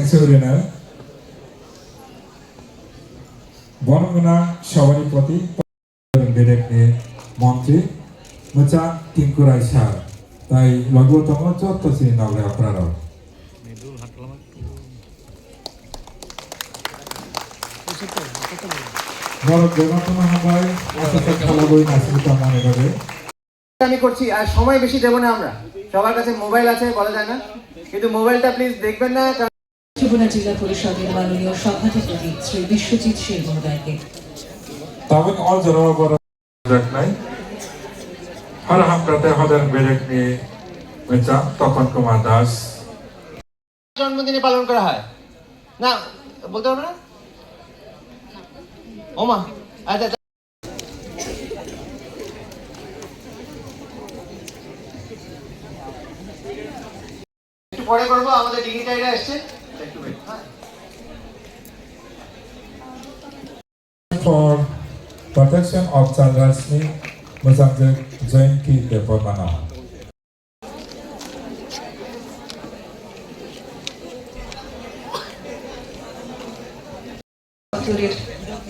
Pensiuner বনমনা সবারই প্রতি বেরেকনি মন্ত্রী মোচা টিঙ্কুরাই সার তাই লঘুতম চত্ব শ্রী নগরে আপনারা বড় দেবতম হাবাই অসত খেলাবই নাসিতা মনে করে আমি করছি আর সময় বেশি দেব না আমরা সবার কাছে মোবাইল আছে বলা যায় না কিন্তু মোবাইলটা প্লিজ দেখবেন না ত্রিপুরা জেলা পরিষদের মাননীয় সভাধিপতি শ্রী বিশ্বজিৎ সিং মহোদয়কে তখন অজরাও বড় নাই আর হামরাতে হলেন বেরেকনি মোচা তখন কুমার দাস জন্মদিনে পালন করা হয় না বলতে পারবে না ওমা আচ্ছা একটু পরে করবো আমাদের ডিগনিটারিরা আসছে একটু wait for protection of child rights ni Mozambique Jainki Deportmana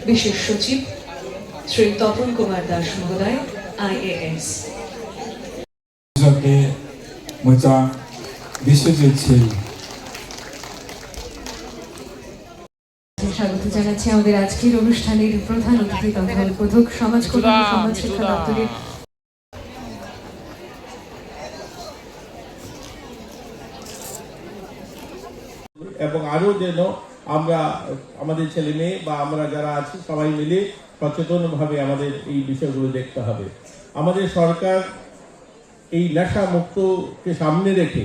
বিশেষ সচিব শ্রী তপন কুমার দাস মহোদয় IAS মোচা বিশ্বজিৎ সিং স্বাগত জানাচ্ছি আমাদের আজকের অনুষ্ঠানের প্রধান অতিথি তথা উদ্বোধক সমাজ কল্যাণ সমাজ শিক্ষা দপ্তরের এবং আরো যেন আমরা আমাদের ছেলে মেয়ে বা আমরা যারা আছি সবাই মিলে সচেতনভাবে আমাদের এই বিষয়গুলো দেখতে হবে। আমাদের সরকার এই নেশা মুক্তকে সামনে রেখে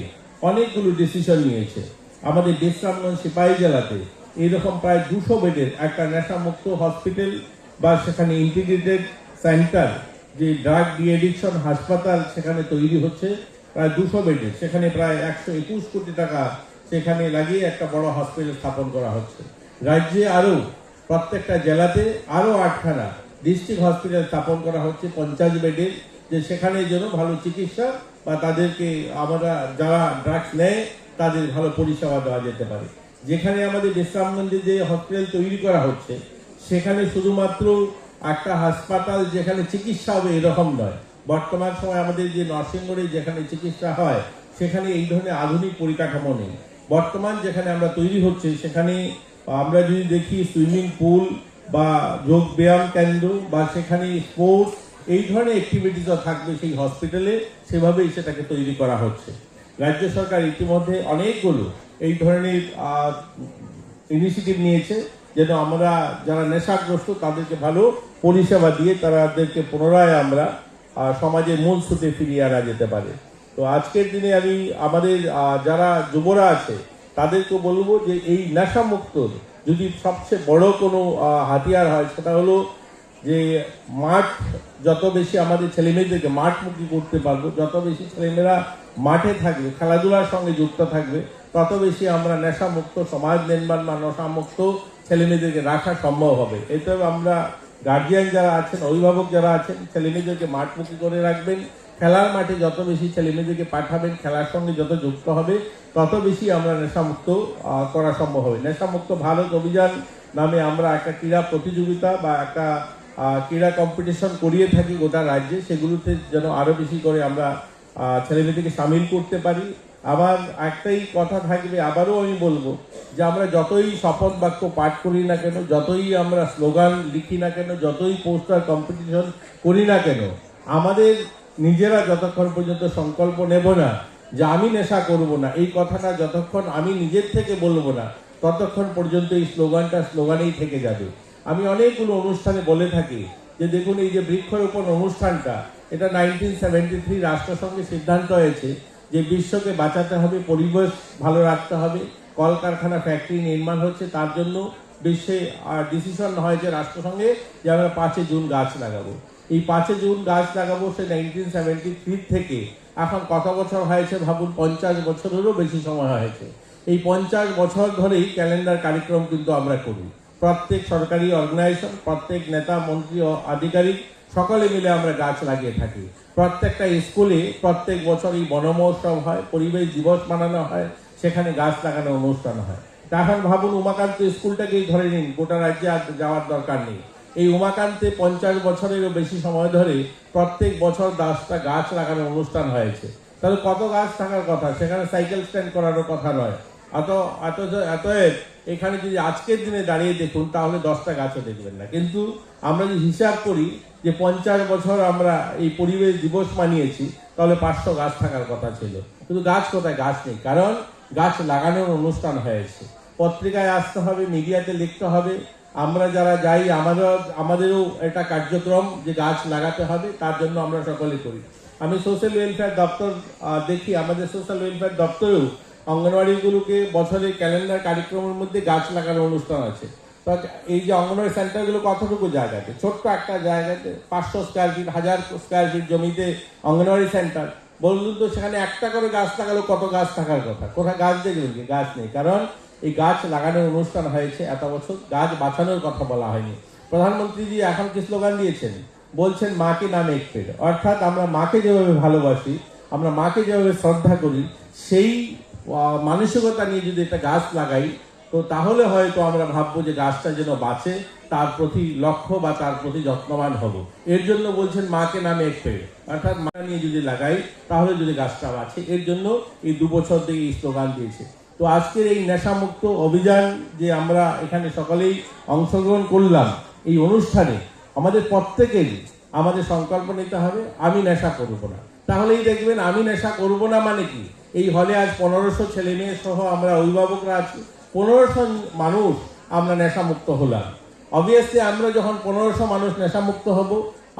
অনেকগুলো ডিসিশন নিয়েছে। আমাদের বিশ্রামগঞ্জ সিপাহী জেলাতে এইরকম প্রায় 200 বেডের একটা নেশা মুক্ত হসপিটাল বা সেখানে ইন্টিগ্রেটেড সেন্টার যে ড্রাগ ডি এডিকশন হাসপাতাল সেখানে তৈরি হচ্ছে প্রায় 200 বেডের, সেখানে প্রায় 121 কোটি টাকা সেখানে লাগিয়ে একটা বড় হসপিটাল স্থাপন করা হচ্ছে। রাজ্যে আরও প্রত্যেকটা জেলাতে আরও 8খানা ডিস্ট্রিক্ট হসপিটাল স্থাপন করা হচ্ছে 50 বেডের, যে সেখানে যেন ভালো চিকিৎসা বা তাদেরকে আমরা যারা ড্রাগস নেয় তাদের ভালো পরিষেবা দেওয়া যেতে পারে। যেখানে আমাদের বিশ্রামগঞ্জে যে হসপিটাল তৈরি করা হচ্ছে সেখানে শুধুমাত্র একটা হাসপাতাল যেখানে চিকিৎসা হবে এরকম নয়। বর্তমান সময় আমাদের যে নরসিংগড়ে যেখানে চিকিৎসা হয় সেখানে এই ধরনের আধুনিক পরিকাঠামো নেই। বর্তমান যেখানে আমরা তৈরি হচ্ছে সেখানে আমরা যদি দেখি সুইমিং পুল বা যোগ ব্যায়াম কেন্দ্র বা সেখানে স্পোর্টস এই ধরনের অ্যাক্টিভিটিসও থাকবে সেই হসপিটালে, সেভাবেই সেটাকে তৈরি করা হচ্ছে। রাজ্য সরকার ইতিমধ্যে অনেকগুলো এই ধরনের ইনিশিয়েটিভ নিয়েছে যেন আমরা যারা নেশাগ্রস্ত তাদেরকে ভালো পরিষেবা দিয়ে তাদেরকে পুনরায় আমরা সমাজের মূল স্রোতে ফিরিয়ে আনা যেতে পারে। তো আজকের দিনে আমি আমাদের যারা যুবরা আছে তাদেরকে বলবো যে এই নেশা মুক্তর যদি সবচেয়ে বড় কোনো হাতিয়ার হয় সেটা হলো যে মাঠ যত বেশি আমাদের ছেলেমেয়েদেরকে মাঠমুখী করতে পারবো, যত বেশি ছেলেমেয়েরা মাঠে থাকবে খেলাধুলার সঙ্গে যুক্ত থাকবে তত বেশি আমরা নেশামুক্ত সমাজ নির্মাণ বা নেশামুক্ত ছেলেমেয়েদেরকে রাখা সম্ভব হবে। এতে আমরা গার্জিয়ান যারা আছেন অভিভাবক যারা আছেন ছেলেমেয়েদেরকে মাঠমুখী করে রাখবেন, খেলার মাঠে যত বেশি ছেলেমেয়েদেরকে পাঠাবেন খেলার সঙ্গে যত যুক্ত হবে তত বেশি আমরা নেশামুক্ত করা সম্ভব হবে। নেশামুক্ত ভারত অভিযান নামে আমরা একটা ক্রীড়া প্রতিযোগিতা বা একটা ক্রীড়া কম্পিটিশন করিয়ে থাকি গোটা রাজ্যে, সেগুলোতে যেন আরো বেশি করে আমরা ছেলেমেয়েদেরকে সামিল করতে পারি। আমার একটাই কথা থাকবে, আবারও আমি বলবো যে আমরা যতই শপথ বাক্য পাঠ করি না কেন, যতই আমরা স্লোগান লিখি না কেন, যতই পোস্টার কম্পিটিশন করি না কেন, আমাদের নিজেরা যতক্ষণ পর্যন্ত সংকল্প নেব না যে আমি নেশা করব না, এই কথাটা যতক্ষণ আমি নিজের থেকে বলবো না ততক্ষণ পর্যন্ত এই স্লোগানটা স্লোগানেই থেকে যাবে। আমি অনেকগুলো অনুষ্ঠানে বলে থাকি যে দেখুন এই যে বৃক্ষরোপণ অনুষ্ঠানটা এটা 1973 রাষ্ট্রসংঘে সিদ্ধান্ত হয়েছে যে বিশ্বকে বাঁচাতে হবে, পরিবেশ ভালো রাখতে হবে, কলকারখানা ফ্যাক্টরি নির্মাণ হচ্ছে তার জন্য বিশ্বে ডিসিশন হয়েছে রাষ্ট্রসংঘে যে আমরা 5 জুন গাছ লাগাবো। এই 5 জুন গাছ লাগাবো সে 1973 থেকে এখন কত বছর হয়েছে ভাবুন, 50 বছরেরও বেশি সময় হয়েছে। এই 50 বছর ধরেই ক্যালেন্ডার কার্যক্রম কিন্তু আমরা করি। প্রত্যেক সরকারি অর্গানাইজেশন, প্রত্যেক নেতা মন্ত্রী ও আধিকারিক সকলে মিলে আমরা গাছ লাগিয়ে থাকি। প্রত্যেকটা স্কুলে প্রত্যেক বছর এই বন মহোৎসব হয়, পরিবেশ দিবস মানানো হয়, সেখানে গাছ লাগানোর অনুষ্ঠান হয়। এখন ভাবুন উমাকান্ত স্কুলটাকেই ধরে নিন, গোটা রাজ্যে আর যাওয়ার দরকার নেই। এই উমাকান্তে 50 বছরেরও বেশি সময় ধরে প্রত্যেক বছর 10টা গাছ লাগানোর অনুষ্ঠান হয়েছে। তাহলে কত গাছ থাকার কথা, সেখানে সাইকেল স্ট্যান্ড করারও কথা নয়। অতএব এখানে যদি আজকের দিনে দাঁড়িয়ে দেখুন তাহলে 10টা গাছও দেখবেন না। কিন্তু আমরা যদি হিসাব করি যে 50 বছর আমরা এই পরিবেশ দিবস মানিয়েছি, তাহলে 500 গাছ থাকার কথা ছিল। কিন্তু গাছ কোথায়? গাছ নেই, কারণ গাছ লাগানোর অনুষ্ঠান হয়েছে। পত্রিকায় আসতে হবে, মিডিয়াতে লিখতে হবে। আমরা যারা যাই আমাদেরও একটা কার্যক্রম যে গাছ লাগাতে হবে, তার জন্য আমরা সকলে করি। আমি সোশ্যাল ওয়েলফেয়ার দপ্তর দেখি, আমাদের সোশ্যাল ওয়েলফেয়ার দপ্তরেও অঙ্গনওয়াড়িগুলোকে বছরের ক্যালেন্ডার কার্যক্রমের মধ্যে গাছ লাগানোর অনুষ্ঠান আছে। তো এই যে অঙ্গনওয়াড়ি সেন্টারগুলো কতটুকু জায়গাতে, ছোট্ট একটা জায়গাতে 500 স্কোয়ার ফিট, 1000 স্কোয়ার ফিট জমিতে অঙ্গনওয়াড়ি সেন্টার, বলুন তো সেখানে একটা করে গাছ লাগালেও কত গাছ থাকার কথা? কোথায় গাছ দেখবেন কি? গাছ নেই, কারণ এই গাছ লাগানোর অনুষ্ঠান হয়েছে এত বছর, গাছ বাঁচানোর কথা বলা হয়নি। প্রধানমন্ত্রীজি এখন কি স্লোগান দিয়েছেন? বলছেন মাকে নাম এক পেড়, অর্থাৎ আমরা মাকে যেভাবে ভালোবাসি, আমরা মাকে যেভাবে শ্রদ্ধা করি, সেই মানসিকতা নিয়ে যদি একটা গাছ লাগাই, তো তাহলে হয়তো আমরা ভাববো যে গাছটা যেন বাঁচে, তার প্রতি লক্ষ্য বা তার প্রতি যত্নবান হব। এর জন্য বলছেন মাকে নামে এক পেড়, অর্থাৎ মা নিয়ে যদি লাগাই তাহলে যদি গাছটা বাঁচে। এর জন্য এই 2 বছর থেকে এই স্লোগান দিয়েছে। তো আজকের এই নেশামুক্ত অভিযান যে আমরা এখানে সকলেই অংশগ্রহণ করলাম, এই অনুষ্ঠানে আমাদের প্রত্যেকেরই আমাদের সংকল্প নিতে হবে, আমি নেশা করব না। তাহলেই দেখবেন আমি নেশা করব না মানে কি, এই হলে আজ 1500 ছেলে মেয়ে সহ আমরা অভিভাবকরা আছি, 1500 মানুষ আমরা নেশামুক্ত হলাম। অবভিয়াসলি আমরা যখন 1500 মানুষ নেশামুক্ত হব,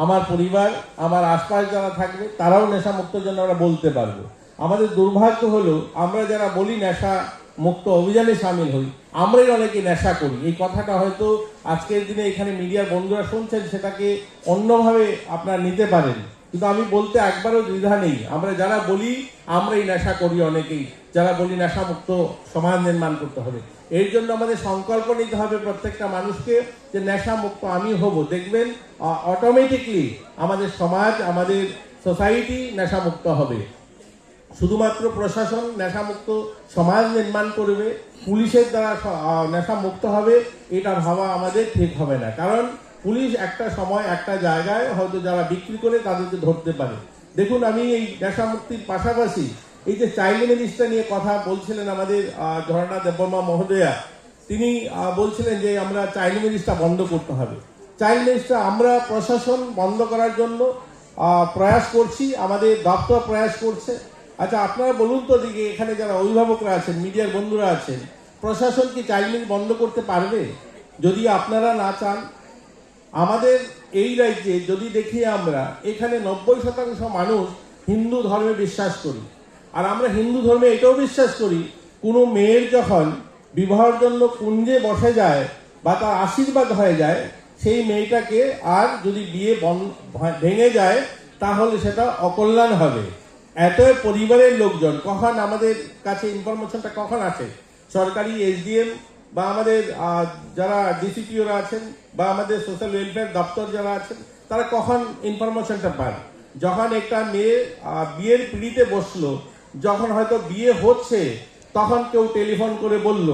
আমার পরিবার, আমার আশপাশ যারা থাকবে তারাও নেশামুক্তর জন্য আমরা বলতে পারবো। আমাদের দুর্ভাগ্য হলো আমরা যারা বলি নেশা মুক্ত অভিযানে সামিল হই, আমরাই অনেকে নেশা করি। এই কথাটা হয়তো আজকের দিনে এখানে মিডিয়ার বন্ধুরা শুনছেন, সেটাকে অন্যভাবে আপনারা নিতে পারেন, কিন্তু আমি বলতে একবারও দ্বিধা নেই। আমরা যারা বলি আমরাই নেশা করি, অনেকেই যারা বলি নেশা মুক্ত সমাজ নির্মাণ করতে হবে, এর জন্য আমাদের সংকল্প নিতে হবে প্রত্যেকটা মানুষকে যে নেশা মুক্ত আমি হব। দেখবেন অটোমেটিকলি আমাদের সমাজ, আমাদের সোসাইটি নেশামুক্ত হবে। শুধুমাত্র প্রশাসন নেশামুক্ত সমাজ নির্মাণ করবে, পুলিশের দ্বারা নেশামুক্ত হবে, এটা ভাবা আমাদের ঠিক হবে না। কারণ পুলিশ একটা সময় একটা জায়গায় হয়তো যারা বিক্রি করে তাদেরকে ধরতে পারে। দেখুন, আমি এই নেশামুক্তির পাশাপাশি এই যে চাইল্ড ম্যারেজটা নিয়ে কথা বলছিলেন আমাদের ঝর্ণা দেববর্মা মহোদয়া, তিনি বলছিলেন যে আমরা চাইল্ড ম্যারেজটা বন্ধ করতে হবে। চাইল্ড ম্যারেজটা আমরা প্রশাসন বন্ধ করার জন্য প্রয়াস করছি, আমাদের দপ্তর প্রয়াস করছে। আচ্ছা, আপনারা বলুন তো দিকে, এখানে যারা অভিভাবকরা আছেন, মিডিয়ার বন্ধুরা আছেন, প্রশাসন কি চাইল্ড ম্যারেজ বন্ধ করতে পারবে? যদি আপনারা না চান। আমাদের এই রাজ্যে যদি দেখি আমরা, এখানে 90% মানুষ হিন্দু ধর্মে বিশ্বাস করি। আর আমরা হিন্দু ধর্মে এটাও বিশ্বাস করি, কোনো মেয়ের যখন বিবাহের জন্য কুঞ্জে বসে যায় বা তার আশীর্বাদ হয়ে যায়, সেই মেয়েটাকে আর যদি বিয়ে ভেঙে যায় তাহলে সেটা অকল্যাণ হবে। এত পরিবারের লোকজন কখন আমাদের কাছে ইনফরমেশনটা কখন আসে? সরকারি এসডিএম বা আমাদের যারা ডিসিপিওরা আছেন বা আমাদের সোশ্যাল ওয়েলফেয়ার দপ্তর যারা আছেন, তারা কখন ইনফরমেশনটা পান? যখন একটা মেয়ে বিয়ের পিঁড়িতে বসলো, যখন হয়তো বিয়ে হচ্ছে, তখন কেউ টেলিফোন করে বলল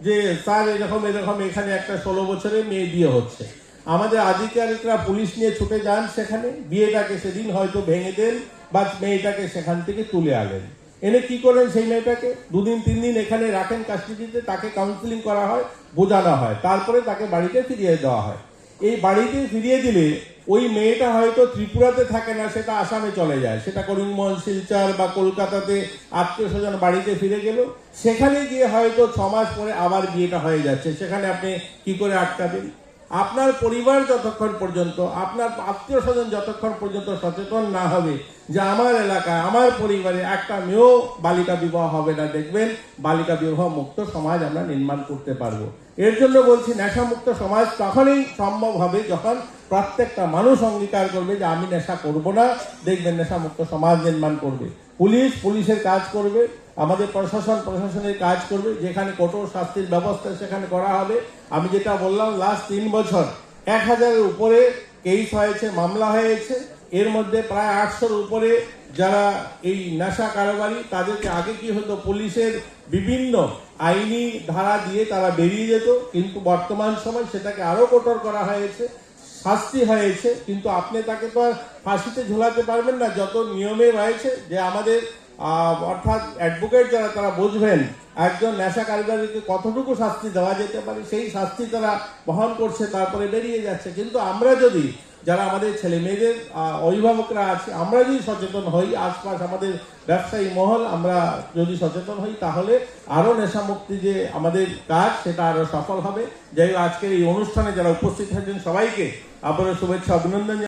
যে স্যার এরকম এখানে একটা 16 বছরের মেয়ে বিয়ে হচ্ছে। আমাদের আধিকারিকরা পুলিশ নিয়ে ছুটে যান সেখানে, বিয়েটাকে সেদিন হয়তো ভেঙে দেন বা মেয়েটাকে সেখান থেকে তুলে আনেন। এনে কি করেন? সেই মেয়েটাকে 2 দিন 3 দিন এখানে রাখেন কাস্টডিতে, তাকে কাউন্সিলিং করা হয়, বোঝানো হয়, তারপরে তাকে বাড়িতে ফিরিয়ে দেওয়া হয়। এই বাড়িতে ফিরিয়ে দিলে ওই মেয়েটা হয়তো ত্রিপুরাতে থাকে না, সেটা আসামে চলে যায়, সেটা করিমগঞ্জ, শিলচর বা কলকাতাতে আত্মীয় স্বজন বাড়িতে ফিরে গেল, সেখানে গিয়ে হয়তো 6 মাস পরে আবার বিয়েটা হয়ে যাচ্ছে। সেখানে আপনি কি করে আটকাবেন? আপনার পরিবার যতক্ষণ পর্যন্ত, আপনার আত্মীয় স্বজন যতক্ষণ পর্যন্ত সচেতন না হবে যে আমার এলাকায়, আমার পরিবারে একটা মেয়েও বালিকা বিবাহ হবে না, দেখবেন বালিকা বিবাহ মুক্ত সমাজ আমরা নির্মাণ করতে পারবো। এর জন্য বলছি, নেশা মুক্ত সমাজ তখনই সম্ভব হবে যখন প্রত্যেকটা মানুষ অঙ্গীকার করবে যে আমি নেশা করব না, দেখবেন নেশা মুক্ত সমাজ নির্মাণ করবে। পুলিশের কাজ করবে, আমাদের প্রশাসনের কাজ করবে, যেখানে কঠোর শাস্তির ব্যবস্থা সেখানে করা হবে। আমি যেটা বললাম, লাস্ট 3 বছর 1000-এর উপরে কেস হয়েছে, মামলা হয়েছে। এর মধ্যে প্রায় 800-র উপরে যারা এই নেশা কারবারি, তাদেরকে আগে কি হতো, পুলিশের বিভিন্ন আইনি ধারা দিয়ে তারা বেরিয়ে যেত, কিন্তু বর্তমান সময় সেটাকে আরো কঠোর করা হয়েছে, শাস্তি হয়েছে। কিন্তু আপনি তাকে তো আর ফাঁসিতে ঝোলাতে পারবেন না, যত নিয়মে রয়েছে যে আমাদের অর্থাৎ অ্যাডভোকেট যারা, তারা বুঝবেন একজন নেশা কারবারিকে কতটুকু শাস্তি দেওয়া যেতে পারে, সেই শাস্তি তারা বহন করছে, তারপরে বেরিয়ে যাচ্ছে। কিন্তু আমরা যদি, যারা আমাদের ছেলে মেয়েদের অভিভাবকরা আছে, আমরা যদি সচেতন হই, আশপাশ আমাদের ব্যবসায়ী মহল আমরা যদি সচেতন হই, তাহলে আরো নেশামুক্তি যে আমাদের কাজ, সেটা আরো সফল হবে। যাই হোক, আজকের এই অনুষ্ঠানে যারা উপস্থিত থাকবেন সবাইকে আবারও শুভেচ্ছা, অভিনন্দন।